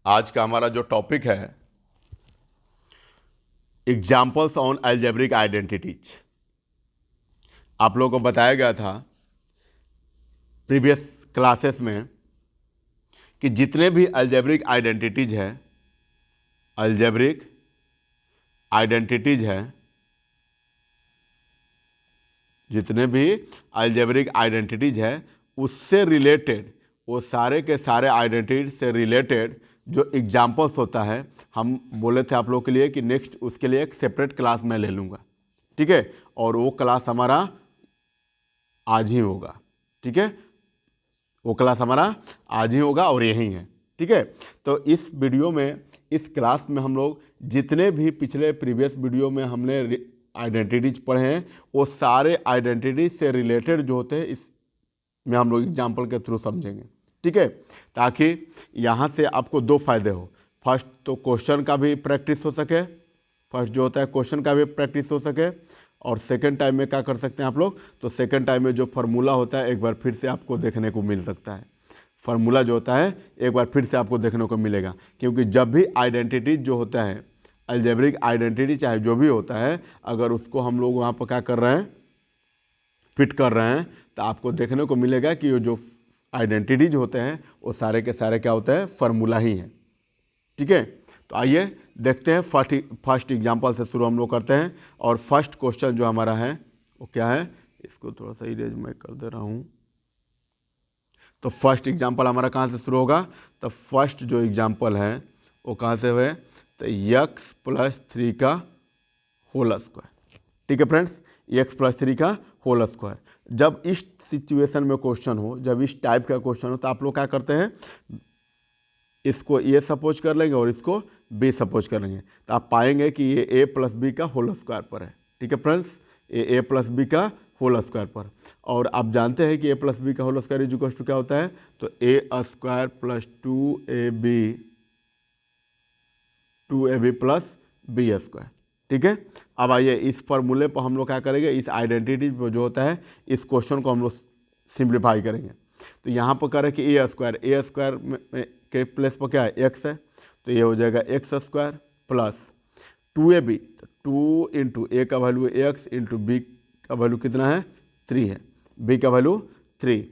आज का हमारा जो टॉपिक है एग्जाम्पल्स ऑन अलजेब्रिक आइडेंटिटीज। आप लोगों को बताया गया था प्रीवियस क्लासेस में कि जितने भी अलजेब्रिक आइडेंटिटीज है जितने भी अलजेब्रिक आइडेंटिटीज है उससे रिलेटेड वो सारे के सारे आइडेंटिटीज से रिलेटेड जो एग्जाम्पल्स होता है, हम बोले थे आप लोग के लिए कि नेक्स्ट उसके लिए एक सेपरेट क्लास मैं ले लूँगा, ठीक है। और वो क्लास हमारा आज ही होगा, ठीक है। वो क्लास हमारा आज ही होगा और यही है, ठीक है। तो इस वीडियो में, इस क्लास में हम लोग जितने भी पिछले प्रीवियस वीडियो में हमने आइडेंटिटीज पढ़े हैं वो सारे आइडेंटिटीज से रिलेटेड जो होते हैं इसमें हम लोग एग्जाम्पल के थ्रू समझेंगे, ठीक है। ताकि यहाँ से आपको दो फायदे हो। फर्स्ट तो क्वेश्चन का भी प्रैक्टिस हो सके, फर्स्ट जो होता है क्वेश्चन का भी प्रैक्टिस हो सके, और सेकंड टाइम में क्या कर सकते हैं आप लोग, तो सेकंड टाइम में जो फार्मूला होता है एक बार फिर से आपको देखने को मिल सकता है। फार्मूला जो होता है एक बार फिर से आपको देखने को मिलेगा, क्योंकि जब भी आइडेंटिटी जो होता है अलजेब्रिक आइडेंटिटी चाहे जो भी होता है, अगर उसको हम लोग वहाँ पर क्या कर रहे हैं, फिट कर रहे हैं, तो आपको देखने को मिलेगा कि ये जो आइडेंटिटीज होते हैं वो सारे के सारे क्या होते हैं, फार्मूला ही हैं, ठीक है। तो आइए देखते हैं फर्स्ट एग्जांपल से शुरू हम लोग करते हैं। और फर्स्ट क्वेश्चन जो हमारा है वो क्या है, इसको थोड़ा सा इरेज मैं कर दे रहा हूँ। तो फर्स्ट एग्जांपल हमारा कहाँ से शुरू होगा, तो फर्स्ट जो एग्जांपल है वो कहाँ से हुए, तो x+3 का होल स्क्वायर, ठीक है फ्रेंड्स, x+3 का होल स्क्वायर। जब इस सिचुएशन में क्वेश्चन हो, जब इस टाइप का क्वेश्चन हो, तो आप लोग क्या करते हैं, इसको ए सपोज कर लेंगे और इसको बी सपोज कर लेंगे, तो आप पाएंगे कि ये a+b का होल स्क्वायर पर है, ठीक है फ्रेंड्स, ये a+b का होल स्क्वायर पर। और आप जानते हैं कि a+b का whole square is equal to क्या होता है, तो a² + 2ab + b², ठीक है। अब आइए इस फॉर्मूले पर हम लोग क्या करेंगे, इस आइडेंटिटी जो होता है इस क्वेश्चन को हम लोग सिंप्लीफाई करेंगे। तो यहाँ पर करें कि a² में के प्लेस पर क्या है, x है, तो ये हो जाएगा x² + 2ab, तो 2 इंटू ए का वैल्यू x इंटू बी का वैल्यू कितना है, 3 है, b का वैल्यू 3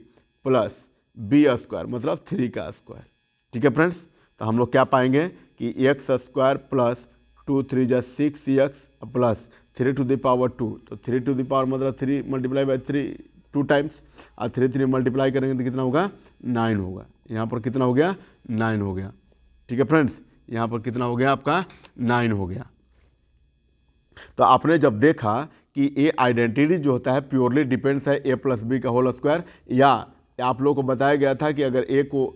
प्लस b² मतलब 3 का स्क्वायर, ठीक है फ्रेंड्स। तो हम लोग क्या पाएंगे कि x² + 2 3 = 6x plus 3 to the power 2, तो 3 टू द पावर मतलब 3 × 3 2 टाइम्स, और 3 3 मल्टीप्लाई करेंगे तो कितना होगा, 9 होगा। यहाँ पर कितना हो गया, 9 हो गया, ठीक है फ्रेंड्स, यहाँ पर कितना हो गया आपका, 9 हो गया। तो आपने जब देखा कि ये आइडेंटिटी जो होता है प्योरली डिपेंड्स है a+b का होल स्क्वायर, या आप लोगों को बताया गया था कि अगर a को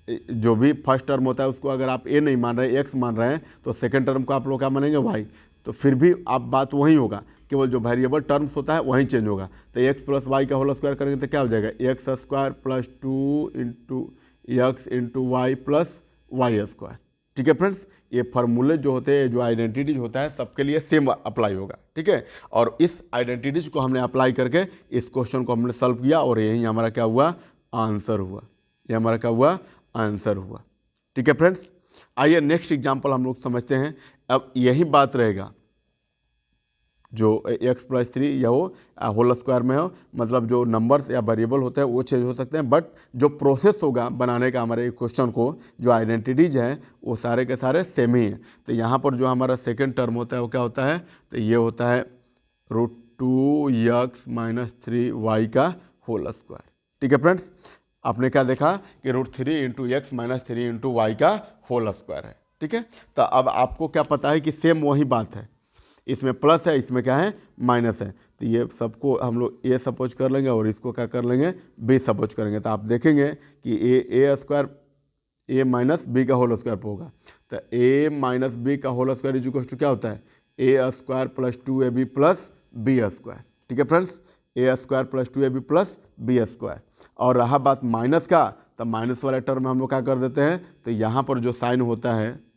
जो भी फर्स्ट टर्म होता है उसको अगर आप a नहीं मान रहे, x मान रहे हैं, तो सेकंड टर्म को आप लोग क्या मानेंगे, y। तो फिर भी आप बात वही होगा, केवल जो वेरिएबल टर्म्स होता है वहीं चेंज होगा। तो x + y का होल स्क्वायर करेंगे तो क्या हो जाएगा, x² + 2 into x into y plus y², ठीक है फ्रेंड्स। ये फार्मूले जो होते हैं, जो आइडेंटिटीज होता है सबके लिए सेम अप्लाई होगा, ठीक है। और इस आइडेंटिटीज को हमने अप्लाई करके इस क्वेश्चन को हमने सॉल्व किया और यही हमारा क्या हुआ, आंसर हुआ, ये हमारा क्या हुआ, आंसर हुआ, ठीक है फ्रेंड्स। आइए नेक्स्ट एग्जांपल हम लोग समझते हैं। अब यही बात रहेगा, जो x+3 या वो होल स्क्वायर में हो, मतलब जो नंबर्स या वेरिएबल होते हैं वो चेंज हो सकते हैं, बट जो प्रोसेस होगा बनाने का हमारे क्वेश्चन को, जो आइडेंटिटीज हैं वो सारे के सारे सेम ही हैं। तो यहाँ पर जो हमारा सेकेंड टर्म होता है वो क्या होता है, तो ये होता है √2x - 3y का होल स्क्वायर, ठीक है फ्रेंड्स। आपने क्या देखा कि √3 इंटू x - 3 इंटू वाई का होल स्क्वायर है, ठीक है। तो अब आपको क्या पता है कि सेम वही बात है, इसमें प्लस है, इसमें क्या है, माइनस है। तो ये सबको हम लोग ए सपोज कर लेंगे और इसको क्या कर लेंगे, बी सपोज करेंगे। तो आप देखेंगे कि a² a - b का होल स्क्वायर पर होगा। तो a - b का whole square is equal to क्या होता है, a² + 2ab + b², ठीक है फ्रेंड्स, a² + 2ab + b²। और रहा बात माइनस का, तो माइनस वाले टर्म में हम लोग क्या कर देते हैं, तो यहाँ पर जो साइन होता है,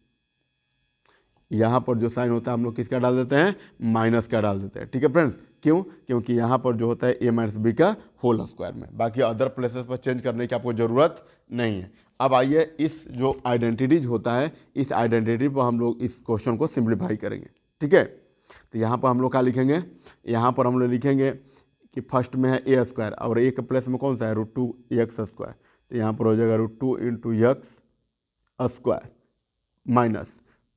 यहाँ पर जो साइन होता है हम लोग किसका डाल देते हैं, माइनस का डाल देते हैं, ठीक है फ्रेंड्स। क्यों, क्योंकि यहाँ पर जो होता है a - b का होल स्क्वायर में, बाकी अदर प्लेसेस पर चेंज करने की आपको ज़रूरत नहीं है। अब आइए इस जो आइडेंटिटीज होता है, इस आइडेंटिटी पर हम लोग इस क्वेश्चन को सिंप्लीफाई करेंगे। ठीक है, तो यहाँ पर हम लोग क्या लिखेंगे, यहाँ पर हम लोग लिखेंगे कि फर्स्ट में है ए स्क्वायर और ए के प्लेस में कौन सा है √2x²। तो यहाँ पर हो जाएगा √2 × x² माइनस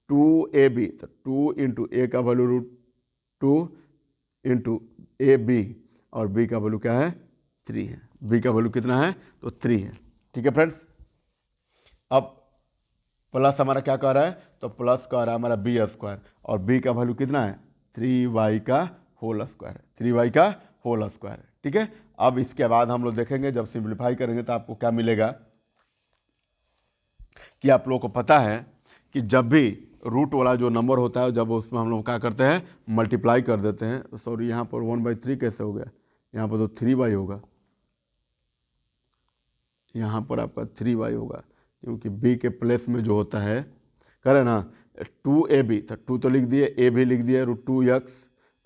2ab, तो 2 × a का वैल्यू √2 × ab और b का वैल्यू क्या है 3 है। b का वैल्यू कितना है तो 3 है। ठीक है फ्रेंड्स, अब प्लस हमारा क्या कह रहा है, तो प्लस कह रहा है हमारा b² और b का वैल्यू कितना है 3y का होल स्क्वायर है, 3y का होल स्क्वायर है। ठीक है, अब इसके बाद हम लोग देखेंगे जब सिंप्लीफाई करेंगे तो आपको क्या मिलेगा कि आप लोगों को पता है कि जब भी रूट वाला जो नंबर होता है जब उसमें हम लोग क्या करते हैं मल्टीप्लाई कर देते हैं। सॉरी, यहाँ पर 1/3 कैसे हो गया, यहाँ पर तो 3y होगा, यहाँ पर आपका 3y होगा क्योंकि b के प्लेस में जो होता है करे ना 2ab, तो 2 तो लिख दिए, a भी लिख दिए √2x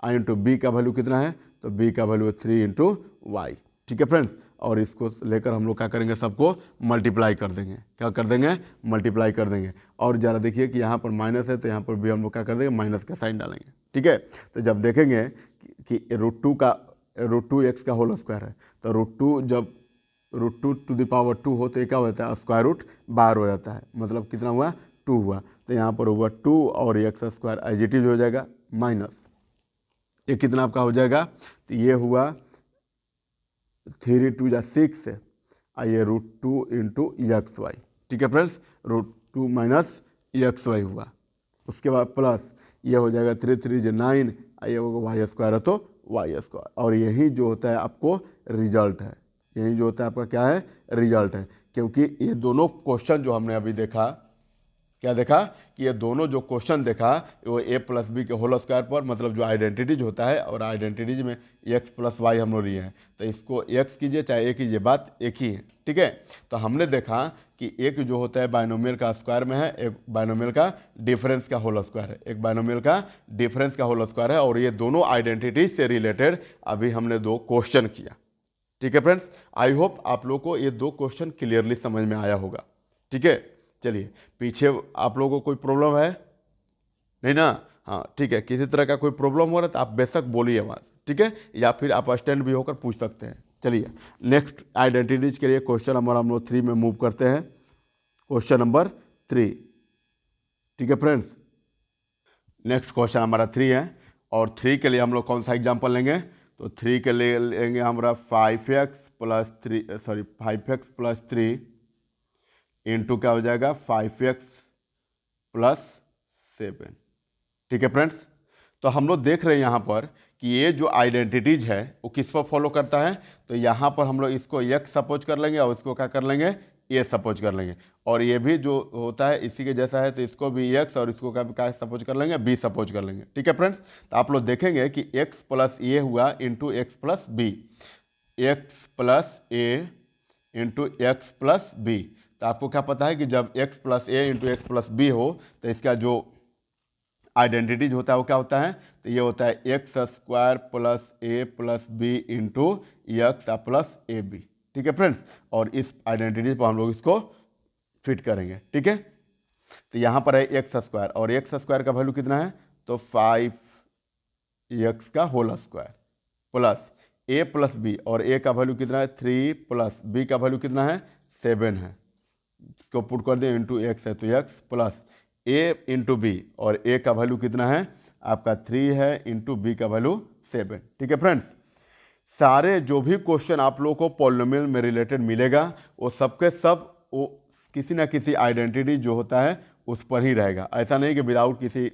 × b का वैल्यू कितना है तो b का वैल्यू है 3 × y। ठीक है फ्रेंड्स, और इसको लेकर हम लोग क्या करेंगे सबको मल्टीप्लाई कर देंगे, क्या कर देंगे मल्टीप्लाई कर देंगे। और ज़रा देखिए कि यहाँ पर माइनस है तो यहाँ पर भी हम लोग क्या कर देंगे माइनस का साइन डालेंगे। ठीक है, तो जब देखेंगे कि √2x का होल स्क्वायर है तो √2 जब √2 हो तो क्या होता है स्क्वायर रूट बाहर हो जाता है, मतलब कितना हुआ 2 हुआ, तो यहाँ पर हुआ 2 और x² एज इट इज हो जाएगा माइनस ये कितना आपका हो जाएगा, तो ये हुआ 3 × 2 = 6 है, आइए √2 × xy। ठीक है फ्रेंड्स, √2 माइनस xy हुआ, उसके बाद प्लस ये हो जाएगा 3 3 × 9, आइए होगा y² है तो y², और यही जो होता है आपको रिजल्ट है, यही जो होता है आपका क्या है रिजल्ट है। क्योंकि ये दोनों क्वेश्चन जो हमने अभी देखा, क्या देखा कि ये दोनों जो क्वेश्चन देखा वो a + b के होल स्क्वायर पर, मतलब जो आइडेंटिटीज होता है और आइडेंटिटीज में x + y हम लोग लिए हैं, तो इसको x कीजिए चाहे a कीजिए बात एक ही है। ठीक है, तो हमने देखा कि एक जो होता है बाइनोमियल का स्क्वायर में है, एक बाइनोमियल का डिफरेंस का होल स्क्वायर है, एक बाइनोमियल का डिफरेंस का होल स्क्वायर है, और ये दोनों आइडेंटिटीज से रिलेटेड अभी हमने 2 क्वेश्चन किया। ठीक है फ्रेंड्स, आई होप आप लोग को ये 2 क्वेश्चन क्लियरली समझ में आया होगा। ठीक है, चलिए पीछे आप लोगों को कोई प्रॉब्लम है नहीं ना, हाँ ठीक है, किसी तरह का कोई प्रॉब्लम हो रहा है तो आप बेशक बोलिए आवाज़। ठीक है, या फिर आप स्टैंड भी होकर पूछ सकते हैं। चलिए नेक्स्ट आइडेंटिटीज के लिए क्वेश्चन नंबर हम लोग 3 में मूव करते हैं, क्वेश्चन नंबर 3। ठीक है फ्रेंड्स, नेक्स्ट क्वेश्चन हमारा 3 है, और 3 के लिए हम लोग कौन सा एग्जाम्पल लेंगे, तो 3 के लिए लेंगे हमारा 5x + 3 इंटू क्या हो जाएगा 5x + 7। ठीक है फ्रेंड्स, तो हम लोग देख रहे हैं यहाँ पर कि ये जो आइडेंटिटीज है वो किस पर फॉलो करता है, तो यहाँ पर हम लोग इसको x सपोज कर लेंगे और इसको क्या कर लेंगे a सपोज कर लेंगे, और ये भी जो होता है इसी के जैसा है तो इसको भी x और इसको क्या सपोज कर लेंगे b सपोज कर लेंगे। ठीक है फ्रेंड्स, तो आप लोग देखेंगे कि x + a हुआ into x + b, x + a into x + b। तो आपको क्या पता है कि जब x + a into x + b हो तो इसका जो आइडेंटिटीज होता है वो क्या होता है, तो ये होता है x² + a + b into x + ab। ठीक है फ्रेंड्स, और इस आइडेंटिटीज पर हम लोग इसको फिट करेंगे। ठीक है, तो यहाँ पर है x² और x² का वैल्यू कितना है तो 5x का whole square plus a + b, और a का वैल्यू कितना है 3 प्लस b का वैल्यू कितना है 7 है, इसको पुट कर दें इंटू x है तो x plus a into b, और a का वैल्यू कितना है आपका 3 है इंटू b का वैल्यू 7। ठीक है फ्रेंड्स, सारे जो भी क्वेश्चन आप लोगों को पॉलिनोमियल में रिलेटेड मिलेगा वो सबके सब वो किसी ना किसी आइडेंटिटी जो होता है उस पर ही रहेगा, ऐसा नहीं कि विदाउट किसी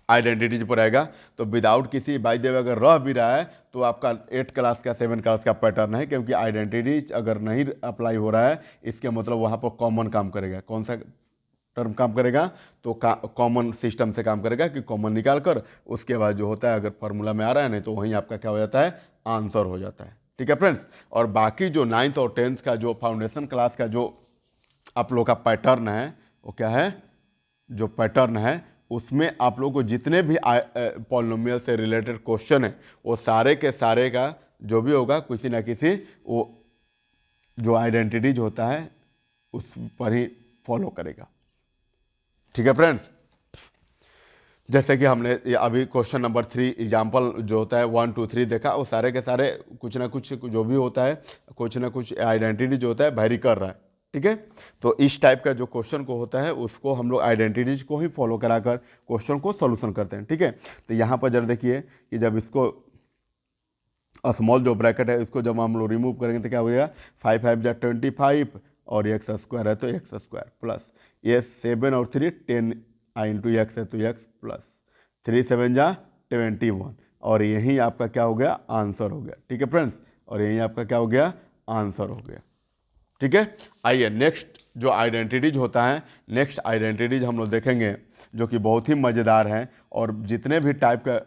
आइडेंटिटीज पर रहेगा। तो विदाउट किसी बाय द वे अगर रह भी रहा है तो आपका 8 क्लास का 7 क्लास का पैटर्न है, क्योंकि आइडेंटिटीज अगर नहीं अप्लाई हो रहा है इसके मतलब वहाँ पर कॉमन काम करेगा। कौन सा टर्म काम करेगा तो कॉमन सिस्टम से काम करेगा कि कॉमन निकाल कर उसके बाद जो होता है अगर फार्मूला में आ रहा है नहीं तो वहीं आपका क्या हो जाता है आंसर हो जाता है। ठीक है फ्रेंड्स, और बाकी जो 9th और 10th का जो फाउंडेशन क्लास का जो आप लोग का पैटर्न है वो क्या है, जो पैटर्न है उसमें आप लोग को जितने भी पॉलिनोमियल से रिलेटेड क्वेश्चन है वो सारे के सारे का जो भी होगा किसी ना किसी वो जो आइडेंटिटीज होता है उस पर ही फॉलो करेगा। ठीक है फ्रेंड्स, जैसे कि हमने ये अभी क्वेश्चन नंबर 3 एग्जाम्पल जो होता है 1 2 3 देखा, वो सारे के सारे कुछ ना कुछ जो भी होता है, कुछ ना कुछ आइडेंटिटी जो होता है वैरी कर रहा है। ठीक है, तो इस टाइप का जो क्वेश्चन को होता है उसको हम लोग आइडेंटिटीज को ही फॉलो कराकर क्वेश्चन को सोल्यूशन करते हैं। ठीक है, तो यहाँ पर जब देखिए कि जब इसको स्मॉल जो ब्रैकेट है इसको जब हम लोग रिमूव करेंगे तो क्या हो गया, 5 5 जा 25 और एक्स स्क्वायर है तो एक्स स्क्वायर प्लस ये 7 और 3 10 इंटू एक्स है तो एक्स प्लस 3 7 जा 21 और यही आपका क्या हो गया, आंसर हो गया। ठीक है फ्रेंड्स, और यही आपका क्या हो गया, आंसर हो गया। ठीक है, आइए नेक्स्ट जो आइडेंटिटीज होता है, नेक्स्ट आइडेंटिटीज हम लोग देखेंगे जो कि बहुत ही मज़ेदार हैं और जितने भी टाइप का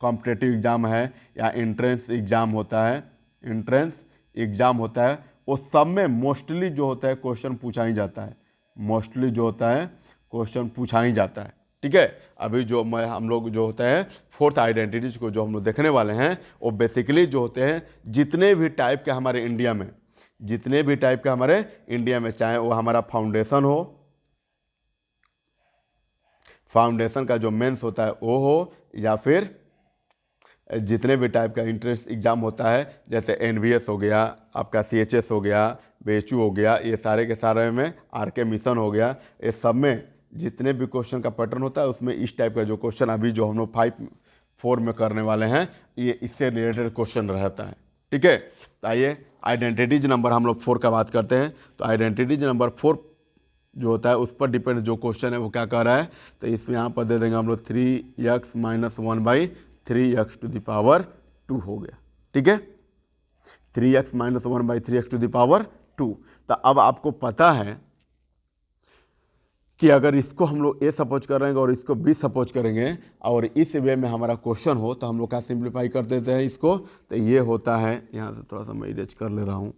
कॉम्पिटेटिव एग्ज़ाम है या एंट्रेंस एग्ज़ाम होता है, एंट्रेंस एग्ज़ाम होता है, वो सब में मोस्टली जो होता है क्वेश्चन पूछा ही जाता है, मोस्टली जो होता है क्वेश्चन पूछा ही जाता है। ठीक है, अभी जो हम लोग जो होता है फोर्थ आइडेंटिटीज को जो हम लोग देखने वाले हैं वो बेसिकली जो होते हैं जितने भी टाइप के हमारे इंडिया में, जितने भी टाइप का हमारे इंडिया में, चाहे वो हमारा फाउंडेशन हो, फाउंडेशन का जो मेंस होता है वो हो, या फिर जितने भी टाइप का इंट्रेंस एग्ज़ाम होता है, जैसे एनवीएस हो गया, आपका सीएचएस हो गया, बीएचयू हो गया, ये सारे के सारे में आरके मिशन हो गया, ये सब में जितने भी क्वेश्चन का पैटर्न होता है उसमें इस टाइप का जो क्वेश्चन अभी जो हम लोग 5 4 में करने वाले हैं ये इससे रिलेटेड क्वेश्चन रहता है। ठीक है, तो आइए आइडेंटिटीज नंबर हम लोग 4 का बात करते हैं। तो आइडेंटिटीज नंबर 4 जो होता है उस पर डिपेंड जो क्वेश्चन है वो क्या कर रहा है, तो इसमें यहाँ पर दे देंगे हम लोग 3x - 1/3x to the power 2 हो गया। ठीक है, 3x - 1/3x to the power 2। तो अब आपको पता है कि अगर इसको हम लोग ए सपोज करेंगे और इसको बी सपोज करेंगे और इस वे में हमारा क्वेश्चन हो तो हम लोग क्या सिंप्लीफाई कर देते हैं इसको, तो ये होता है, यहाँ से थोड़ा सा मैं इरेज कर ले रहा हूँ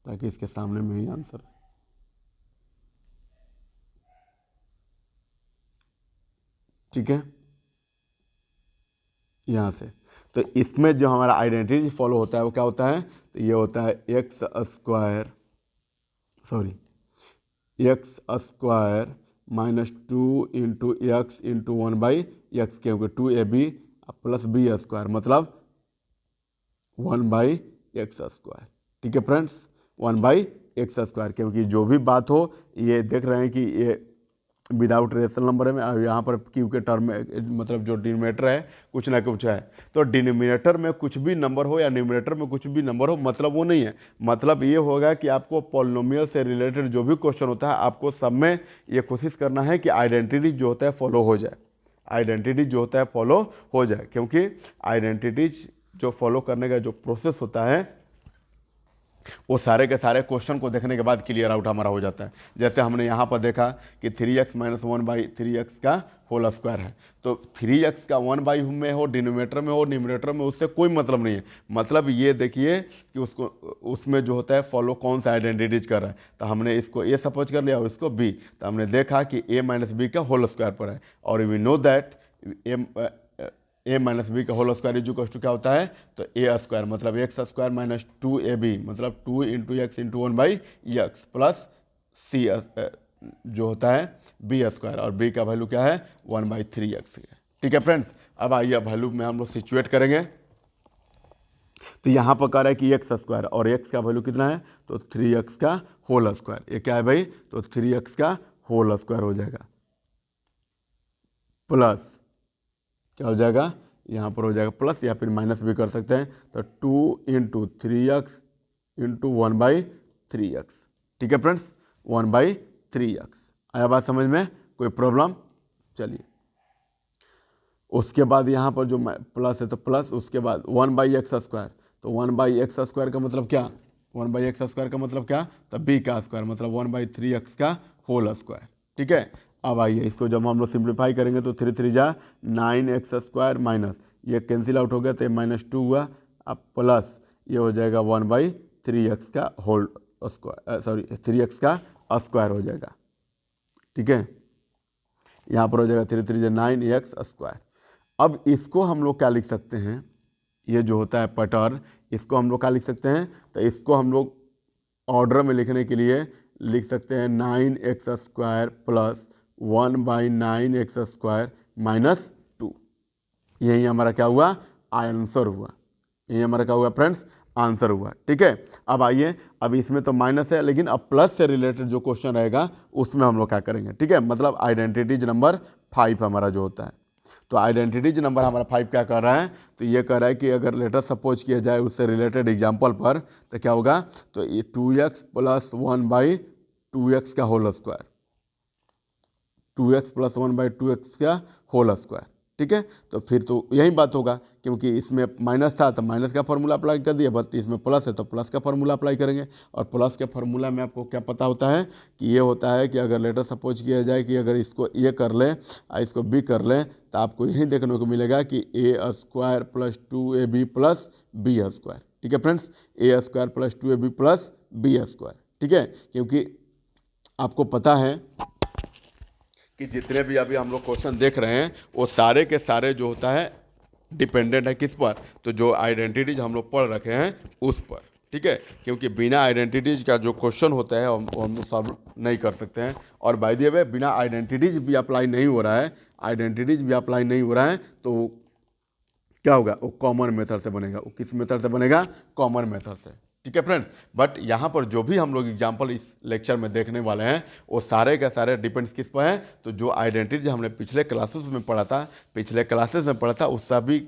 ताकि इसके सामने में ही आंसर। ठीक है, यहाँ से तो इसमें जो हमारा आइडेंटिटी फॉलो होता है वो क्या होता है, तो ये होता है x square -2 into x into 1/x, क्योंकि 2ab प्लस बी स्क्वायर मतलब 1/x²। ठीक है फ्रेंड्स, 1/x², क्योंकि जो भी बात हो ये देख रहे हैं कि ये विदाउट रेशनल नंबर में यहाँ पर क्यू के टर्म में मतलब जो डिनोमिनेटर है कुछ ना कुछ है, तो डिनोमिनेटर में कुछ भी नंबर हो या न्यूमिनेटर में कुछ भी नंबर हो मतलब वो नहीं है, मतलब ये होगा कि आपको पॉलिनोमियल से रिलेटेड जो भी क्वेश्चन होता है आपको सब में ये कोशिश करना है कि आइडेंटिटी जो होता है फॉलो हो जाए, आइडेंटिटी जो होता है फॉलो हो जाए, क्योंकि आइडेंटिटीज जो फॉलो करने का जो प्रोसेस होता है वो सारे के सारे क्वेश्चन को देखने के बाद क्लियर आउट हमारा हो जाता है। जैसे हमने यहाँ पर देखा कि 3x - 1/3x का होल स्क्वायर है, तो 3x का 1 में हो, डिनोमिनेटर में हो, न्यूमरेटर में, उससे कोई मतलब नहीं है। मतलब ये देखिए कि उसको उसमें जो होता है फॉलो कौन सा आइडेंटिटीज कर रहा है, तो हमने इसको ए सपोज कर लिया और इसको बी, तो हमने देखा कि a - b का होल स्क्वायर पर है और we know that a - b का whole square is equal to क्या होता है, तो a स्क्वायर मतलब x² - 2ab मतलब 2 into x into 1/x plus c जो होता है b स्क्वायर और b का वैल्यू क्या है 1/3x। ठीक है फ्रेंड्स, अब आइए वैल्यू में हम लोग सिचुएट करेंगे। तो यहाँ पर कह रहा है कि x² और x का वैल्यू कितना है, तो 3x का होल स्क्वायर, ये क्या है भाई, तो 3x का होल स्क्वायर हो जाएगा प्लस क्या हो जाएगा, यहाँ पर हो जाएगा प्लस या फिर माइनस भी कर सकते हैं, तो 2 इंटू 3x इंटू 1/3x। ठीक है फ्रेंड्स, 1/3x आया बात समझ में, कोई प्रॉब्लम। चलिए उसके बाद यहाँ पर जो प्लस है तो प्लस, उसके बाद 1/x², तो 1/x² का मतलब क्या, 1/x² का मतलब क्या, तो b का स्क्वायर मतलब 1/3x का होल स्क्वायर। ठीक है, अब आइए इसको जब हम लोग सिंप्लीफाई करेंगे तो 3 3 जा 9x² माइनस ये कैंसिल आउट हो गया तो -2 हुआ, अब प्लस ये हो जाएगा 1/3x का होल स्क्वायर, सॉरी 3x का स्क्वायर हो जाएगा। ठीक है, यहाँ पर हो जाएगा 3 3 जा 9x²। अब इसको हम लोग क्या लिख सकते हैं, ये जो होता है पैटर्न, इसको हम लोग क्या लिख सकते हैं, तो इसको हम लोग ऑर्डर में लिखने के लिए लिख सकते हैं 9x² प्लस 1/9x² माइनस 2। यही हमारा क्या हुआ, आंसर हुआ। यही हमारा क्या हुआ फ्रेंड्स, आंसर हुआ। ठीक है, अब आइए, अब इसमें तो माइनस है, लेकिन अब प्लस से रिलेटेड जो क्वेश्चन रहेगा उसमें हम लोग क्या करेंगे। ठीक है, मतलब आइडेंटिटीज नंबर 5 हमारा जो होता है, तो आइडेंटिटीज नंबर हमारा 5 क्या कर रहा है, तो ये कह रहा है कि अगर लेटर सपोज किया जाए उससे रिलेटेड एग्जाम्पल पर, तो क्या होगा, तो ये 2x प्लस 1/2x का whole square, 2x plus 1/2x का होल स्क्वायर। ठीक है, तो फिर तो यही बात होगा, क्योंकि इसमें माइनस था तो माइनस का फॉर्मूला अप्लाई कर दिया, बट इसमें प्लस है तो प्लस का फॉर्मूला अप्लाई करेंगे। और प्लस के फार्मूला में आपको क्या पता होता है कि ये होता है कि अगर लेटर सपोज किया जाए कि अगर इसको ए कर लें और इसको बी कर लें, तो आपको यही देखने को मिलेगा कि a² plus 2ab plus b²। ठीक है friends, a² plus 2ab plus b²। ठीक है, क्योंकि आपको पता है कि जितने भी अभी हम लोग क्वेश्चन देख रहे हैं वो सारे के सारे जो होता है डिपेंडेंट है किस पर, तो जो आइडेंटिटीज हम लोग पढ़ रखे हैं उस पर। ठीक है, क्योंकि बिना आइडेंटिटीज का जो क्वेश्चन होता है वो हम लोग सॉल्व नहीं कर सकते हैं। और बाय द वे बिना आइडेंटिटीज भी अप्लाई नहीं हो रहा है, आइडेंटिटीज भी अप्लाई नहीं हो रहा है, तो क्या होगा, वो कॉमन मेथड से बनेगा। वो किस मेथड से बनेगा, कॉमन मेथड से। ठीक है फ्रेंड्स, बट यहाँ पर जो भी हम लोग एग्जाम्पल इस लेक्चर में देखने वाले हैं वो सारे के सारे डिपेंड्स किस पर हैं, तो जो आइडेंटिटी हमने पिछले क्लासेस में पढ़ा था, उस सभी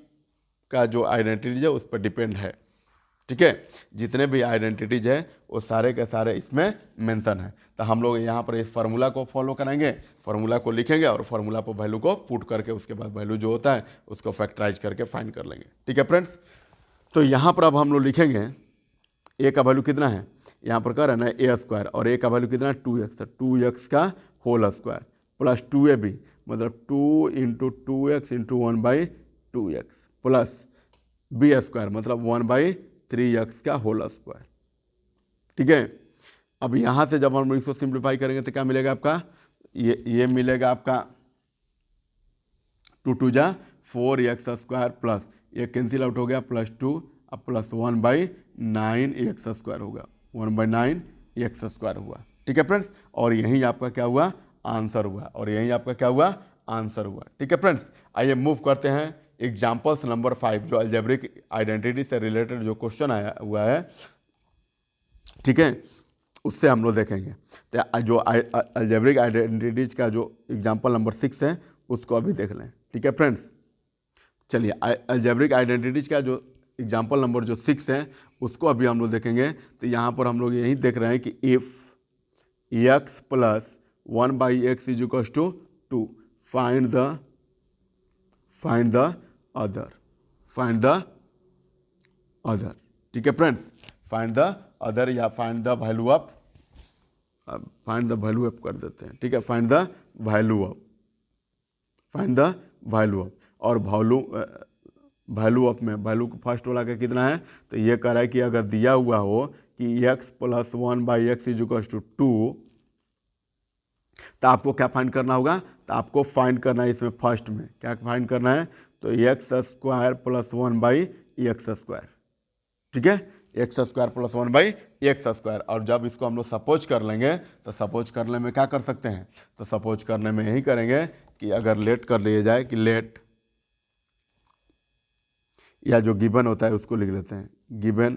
का जो आइडेंटिटीज है उस पर डिपेंड है। ठीक है, जितने भी आइडेंटिटीज है वो सारे के सारे इसमें मेंशन है। तो हम लोग यहाँ पर इस फार्मूला को फॉलो करेंगे, फार्मूला को लिखेंगे और फार्मूला पर वैल्यू को पुट करके उसके बाद वैल्यू जो होता है उसको फैक्टराइज करके फाइंड कर लेंगे। ठीक है फ्रेंड्स, तो यहाँ पर अब हम लोग लिखेंगे ए का वैल्यू कितना है, यहाँ पर कह रहे हैं ना a² और ए का वैल्यू कितना है 2x, 2x का होल स्क्वायर प्लस 2ab, मतलब 2 into 2x into 1/2x plus b², मतलब 1/3x का होल स्क्वायर। ठीक है, अब यहाँ से जब हम इसको सिंप्लीफाई करेंगे तो क्या मिलेगा आपका, ये मिलेगा आपका 2 2 जा 4x² प्लस ये कैंसिल आउट हो गया प्लस 2 अब प्लस 1/9x² होगा, 1/9x² हुआ। ठीक है फ्रेंड्स, और यही आपका क्या हुआ, आंसर हुआ, और यही आपका क्या हुआ, आंसर हुआ। ठीक है फ्रेंड्स, आइए मूव करते हैं एग्जाम्पल्स नंबर 5, जो अलजेब्रिक आइडेंटिटी से रिलेटेड जो क्वेश्चन आया हुआ है। ठीक है, उससे हम लोग देखेंगे। तो जो अलजेब्रिक आइडेंटिटीज का जो एग्जाम्पल नंबर 6 है उसको अभी देख लें। ठीक है फ्रेंड्स, चलिए अलजेब्रिक आइडेंटिटीज का जो एग्जाम्पल नंबर जो 6 है उसको अभी हम लोग देखेंगे। तो यहाँ पर हम लोग यही देख रहे हैं कि if x plus 1/x is equal to 2 find the other. ठीक है फ्रेंड्स, फाइंड द अदर या find the value of, find the value of कर देते हैं। ठीक है, फाइंड द वैल्यू ऑफ, और वैल्यू ऑफ में वैल्यू फर्स्ट वाला का कितना है, तो ये कह रहा है कि अगर दिया हुआ हो कि x plus 1/x is equal to 2, तो आपको क्या फाइंड करना होगा, तो आपको फाइंड करना है इसमें फर्स्ट में क्या फाइंड करना है, तो x² प्लस 1/x²। ठीक है, x² प्लस 1/x², और जब इसको हम लोग सपोज कर लेंगे तो सपोज करने में क्या कर सकते हैं, तो सपोज करने में यही करेंगे कि अगर लेट कर लिया जाए कि लेट, या जो गिवन होता है उसको लिख लेते हैं। गिवन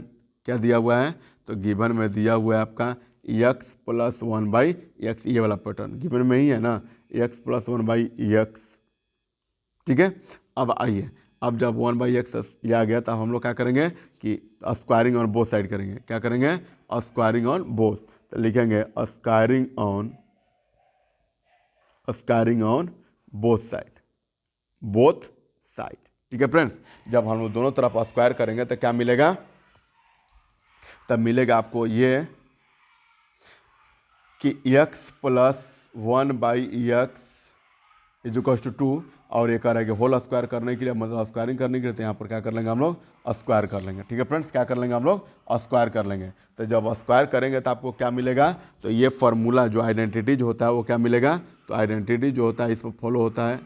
क्या दिया हुआ है, तो गिवन में दिया हुआ है आपका x प्लस 1/x, ये वाला पैटर्न गिवन में ही है ना, x प्लस 1/x। ठीक है, अब आइए, अब जब 1/x ये आ गया तो हम लोग क्या करेंगे कि स्क्वायरिंग ऑन बोथ साइड करेंगे। क्या करेंगे, स्क्वायरिंग ऑन बोथ, तो लिखेंगे स्क्वायरिंग ऑन बोथ साइड। ठीक है फ्रेंड्स, जब हम लोग दोनों तरफ स्क्वायर करेंगे तो क्या मिलेगा, तब मिलेगा आपको ये कि x plus 1/x is equal to 2, और ये कह रहा है कि होल स्क्वायर करने के लिए, मतलब स्क्वायरिंग करने के लिए, तो यहाँ पर क्या कर लेंगे हम लोग, स्क्वायर कर लेंगे। ठीक है फ्रेंड्स, क्या कर लेंगे हम लोग, स्क्वायर कर लेंगे। तो जब स्क्वायर करेंगे तो आपको क्या मिलेगा, तो ये फार्मूला जो आइडेंटिटी जो होता है वो क्या मिलेगा, तो आइडेंटिटी जो होता है इसमें फॉलो होता है।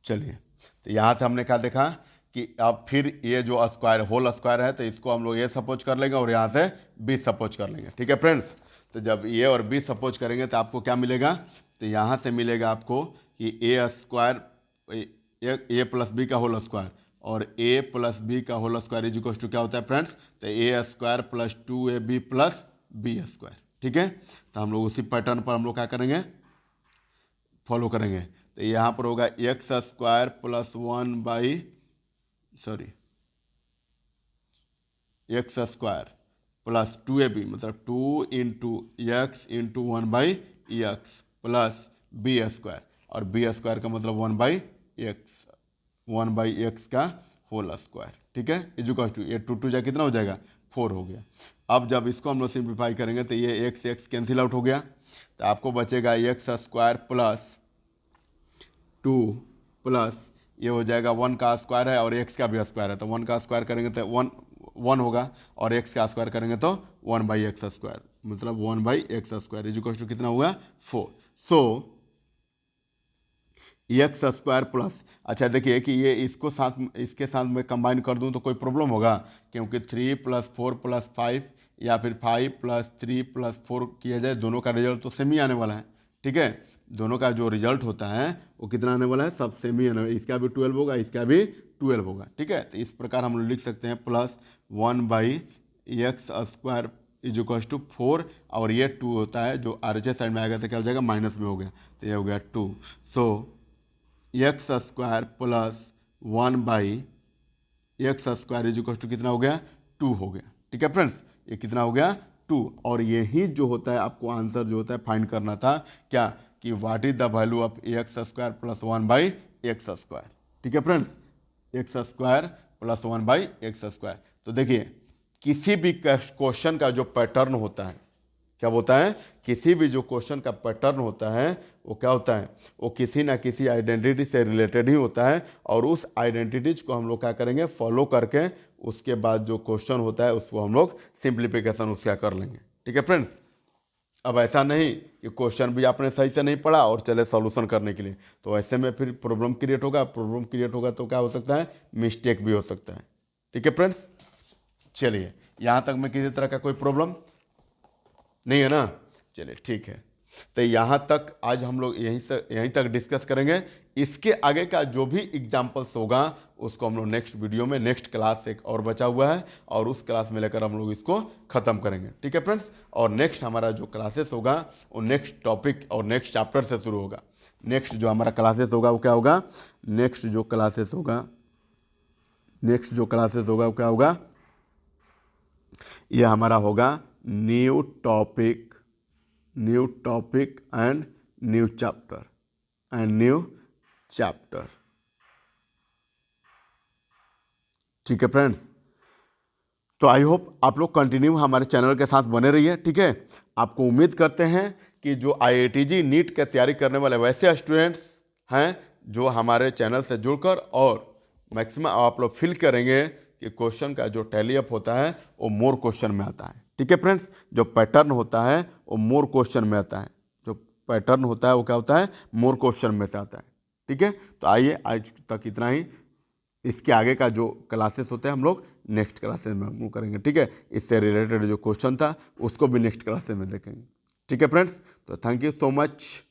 चलिए, तो यहाँ से हमने क्या देखा कि अब फिर ये जो स्क्वायर होल स्क्वायर है तो इसको हम लोग ये सपोज कर लेंगे और यहाँ से बी सपोज कर लेंगे। ठीक है फ्रेंड्स, तो जब ए और बी सपोज करेंगे तो आपको क्या मिलेगा, तो यहाँ से मिलेगा आपको कि A square A plus B का होल स्क्वायर और ए प्लस बी का whole square is equal to क्या होता है फ्रेंड्स, तो A square plus 2ab plus B square. ठीक है, तो हम लोग उसी पैटर्न पर हम लोग क्या करेंगे, फॉलो करेंगे। तो यहाँ पर होगा x square plus 1 x square plus 2ab मतलब 2 into x into 1/x plus B square, और बी स्क्वायर का मतलब 1/x का होल स्क्वायर। ठीक है, इजुकल टू ये 2 जा कितना हो जाएगा 4 हो गया। अब जब इसको हम लोग सिंप्लीफाई करेंगे तो ये x कैंसिल आउट हो गया, तो आपको बचेगा एक्स स्क्वायर प्लस 2 प्लस ये हो जाएगा 1 का स्क्वायर है और x का भी स्क्वायर है, तो 1 का स्क्वायर करेंगे तो 1 होगा और x का स्क्वायर करेंगे तो 1/x स्क्वायर मतलब 1/x square is equal to कितना हुआ 4। सो एक्स स्क्वायर प्लस, अच्छा देखिए कि ये इसके साथ मैं कंबाइन कर दूं तो कोई प्रॉब्लम होगा, क्योंकि 3 + 4 + 5 या फिर 5 + 3 + 4 किया जाए, दोनों का रिजल्ट तो सेम ही आने वाला है। ठीक है, दोनों का जो रिजल्ट होता है वो कितना आने वाला है, सब सेम ही आने वाला है, इसका भी 12 होगा, इसका भी 12 होगा। ठीक है, तो इस प्रकार हम लोग लिख सकते हैं plus 1/x square is equal to 4 और ये 2 होता है जो RHS साइड में आएगा तो क्या हो जाएगा माइनस में हो गया, तो ये हो गया 2। So X square plus 1/x square is equal to कितना हो गया 2 हो गया। ठीक है फ्रेंड्स, ये कितना हो गया 2, और यही जो होता है आपको आंसर जो होता है फाइंड करना था क्या, कि what is the value of x square plus 1/x square. ठीक है friends, x square plus 1/x square. तो देखिए किसी भी क्वेश्चन का जो पैटर्न होता है, क्या होता है, किसी भी जो क्वेश्चन का पैटर्न होता है वो क्या होता है, वो किसी ना किसी आइडेंटिटी से रिलेटेड ही होता है, और उस आइडेंटिटीज को हम लोग क्या करेंगे फॉलो करके उसके बाद जो क्वेश्चन होता है उसको हम लोग सिंप्लीफिकेशन उसका कर लेंगे। ठीक है फ्रेंड्स, अब ऐसा नहीं कि क्वेश्चन भी आपने सही से नहीं पढ़ा और चले सॉल्यूशन करने के लिए, तो ऐसे में फिर प्रॉब्लम क्रिएट होगा, प्रॉब्लम क्रिएट होगा तो क्या हो सकता है, मिस्टेक भी हो सकता है। ठीक है फ्रेंड्स, चलिए यहाँ तक में किसी तरह का कोई प्रॉब्लम नहीं है ना, चलिए ठीक है, तो यहाँ तक आज हम लोग यहीं तक डिस्कस करेंगे। इसके आगे का जो भी एग्जाम्पल्स होगा उसको हम लोग नेक्स्ट वीडियो में, नेक्स्ट क्लास एक और बचा हुआ है और उस क्लास में लेकर हम लोग इसको ख़त्म करेंगे। ठीक है फ्रेंड्स, और नेक्स्ट हमारा जो क्लासेस होगा वो नेक्स्ट टॉपिक और नेक्स्ट चैप्टर से शुरू होगा। नेक्स्ट जो हमारा क्लासेस होगा वो क्या होगा, नेक्स्ट जो क्लासेस होगा वो क्या होगा, ये हमारा होगा new topic and new chapter. ठीक है फ्रेंड्स, तो आई होप आप लोग कंटिन्यू हमारे चैनल के साथ बने रहिए। ठीक है, आपको उम्मीद करते हैं कि जो IITG नीट की तैयारी करने वाले वैसे स्टूडेंट्स हैं जो हमारे चैनल से जुड़कर, और मैक्सिमम आप लोग फील करेंगे कि क्वेश्चन का जो टैली अप होता है वो मोर क्वेश्चन में आता है। ठीक है फ्रेंड्स, जो पैटर्न होता है वो मोर क्वेश्चन में आता है, जो पैटर्न होता है वो क्या होता है, मोर क्वेश्चन में से आता है। ठीक है, तो आइए आज तक इतना ही, इसके आगे का जो क्लासेस होते हैं हम लोग नेक्स्ट क्लासेस में हम करेंगे। ठीक है, इससे रिलेटेड जो क्वेश्चन था उसको भी नेक्स्ट क्लासेस में देखेंगे। ठीक है फ्रेंड्स, तो थैंक यू सो मच।